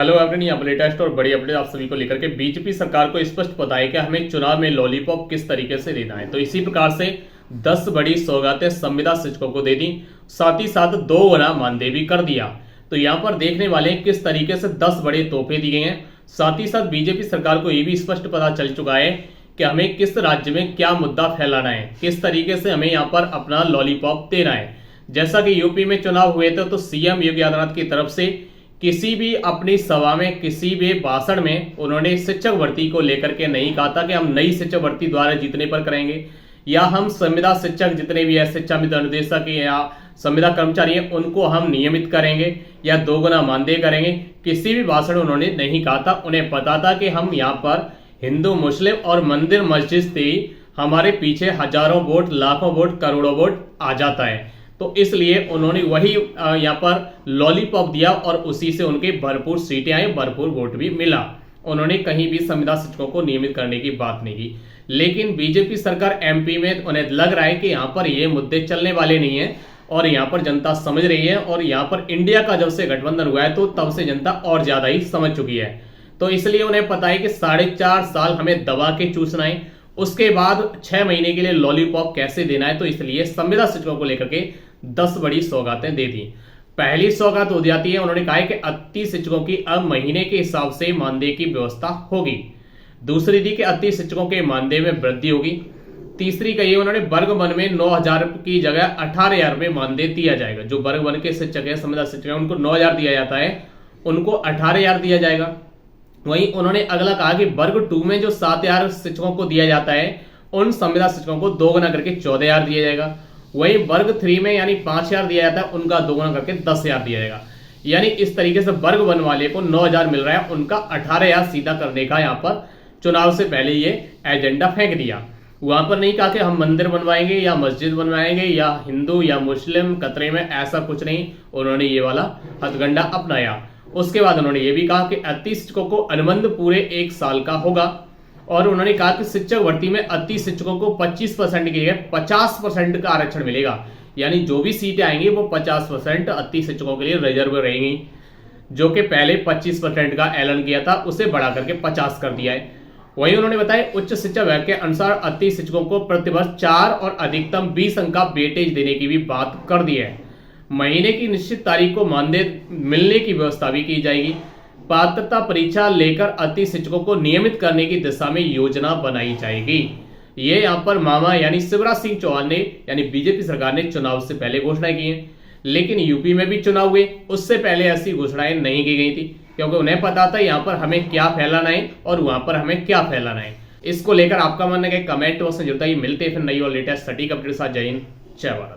Hello everyone, यहाँ पर latest और बड़ी अपडेट आप सभी को लेकर के बीजेपी सरकार को स्पष्ट पता है कि हमें चुनाव में लॉलीपॉप किस तरीके से देना है। तो इसी प्रकार से 10 बड़ी सौगातें संविदा शिक्षकों को दे दी, साथ ही साथ 2 गुना मानदेय भी कर दिया। तो यहाँ पर देखने वाले किस तरीके से 10 बड़े तोहफे दिए गए हैं। साथ ही साथ बीजेपी सरकार को यह भी स्पष्ट पता चल चुका है कि हमें किस राज्य में क्या मुद्दा फैलाना है, किस तरीके से हमें यहाँ पर अपना लॉलीपॉप देना है। जैसा कि यूपी में चुनाव हुए थे तो सीएम योगी आदित्यनाथ की तरफ से किसी भी अपनी सभा में, किसी भी भाषण में उन्होंने शिक्षक भर्ती को लेकर के नहीं कहा था कि हम नई शिक्षक भर्ती द्वारा जीतने पर करेंगे या हम संविदा शिक्षक जितने भी है, शिक्षा निर्देशक या संविदा कर्मचारी हैं, उनको हम नियमित करेंगे या 2 गुना मानदेय करेंगे। किसी भी भाषण उन्होंने नहीं कहा था। उन्हें पता था कि हम यहाँ पर हिंदू, मुस्लिम और मंदिर मस्जिद से हमारे पीछे हजारों वोट, लाखों वोट, करोड़ों वोट आ जाता है। तो इसलिए उन्होंने वही यहाँ पर लॉलीपॉप दिया और उसी से उनके भरपूर सीटें आई, भरपूर वोट भी मिला। उन्होंने कहीं भी संविदा शिक्षकों को नियमित करने की बात नहीं की। लेकिन बीजेपी सरकार एमपी में उन्हें लग रहा है कि यहाँ पर ये मुद्दे चलने वाले नहीं है और यहाँ पर जनता समझ रही है। और यहाँ पर इंडिया का जब से गठबंधन हुआ है तो तब से जनता और ज्यादा ही समझ चुकी है। तो इसलिए उन्हें पता है कि 4.5 साल हमें दबा के चूसना है, उसके बाद 6 महीने के लिए लॉलीपॉप कैसे देना है। तो इसलिए संविदा शिक्षकों को लेकर के 10 बड़ी सौगातें दे दी। पहली सौगात हो जाती है, उन्होंने कहा है कि अति शिक्षकों की अब महीने के हिसाब से मानदेय की व्यवस्था होगी। दूसरी थी कि अति शिक्षकों के मानदेय में वृद्धि होगी। तीसरी कही उन्होंने वर्ग 1 में 9,000 की जगह 18,000 रुपये मानदेय दिया जाएगा। जो वर्ग 1 के शिक्षक है, संविदा शिक्षक है, उनको 9,000 दिया जाता है, उनको 18,000 दिया जाएगा। वहीं उन्होंने अगला कहा कि वर्ग 2 में जो 7,000 शिक्षकों को दिया जाता है, उन संविदा शिक्षकों को 2 गुना करके 14,000 दिया जाएगा। वही वर्ग 3 में यानी 5,000 दिया जाता है, उनका 2 गुना करके 10,000 दिया जाएगा। यानी इस तरीके से वर्ग 1 वाले को 9,000 मिल रहा है, उनका 18,000 सीधा करने का यहाँ पर चुनाव से पहले ये एजेंडा फेंक दिया। वहां पर नहीं कहा कि हम मंदिर बनवाएंगे या मस्जिद बनवाएंगे या हिंदू या मुस्लिम कतरे में, ऐसा कुछ नहीं। उन्होंने ये वाला हथगंडा अपनाया। उसके बाद उन्होंने ये भी कहा कि अति शिक्षकों को अनुबंध पूरे 1 साल का होगा। और उन्होंने कहा कि शिक्षक भर्ती में अति शिक्षकों को 25% की जगह 50% का आरक्षण मिलेगा। यानी जो भी सीटें आएंगी वो 50% अति शिक्षकों के लिए रिजर्व रहेंगी। जो कि पहले 25% का ऐलान किया था, उसे बढ़ा करके 50 कर दिया है। वहीं उन्होंने बताया उच्च शिक्षा विभाग के अनुसार अति शिक्षकों को प्रतिवर्ष 4 और अधिकतम 20 अंक का वेटेज देने की भी बात कर दी है। महीने की निश्चित तारीख को मानदेय मिलने की व्यवस्था भी की जाएगी। पात्रता परीक्षा लेकर अति शिक्षकों को नियमित करने की दिशा में योजना बनाई जाएगी। ये यहाँ पर मामा यानी शिवराज सिंह चौहान ने, यानी बीजेपी सरकार ने चुनाव से पहले घोषणाएं की हैं। लेकिन यूपी में भी चुनाव हुए, उससे पहले ऐसी घोषणाएं नहीं की गई थी, क्योंकि उन्हें पता था यहाँ पर हमें क्या फैलाना है और वहां पर हमें क्या फैलाना है। इसको लेकर आपका मानना है, कमेंट बॉक्स में जरूर बताइए। मिलते हैं फिर नई और लेटेस्ट सटीक अपडेट के साथ। जय हिंद, जय भारत।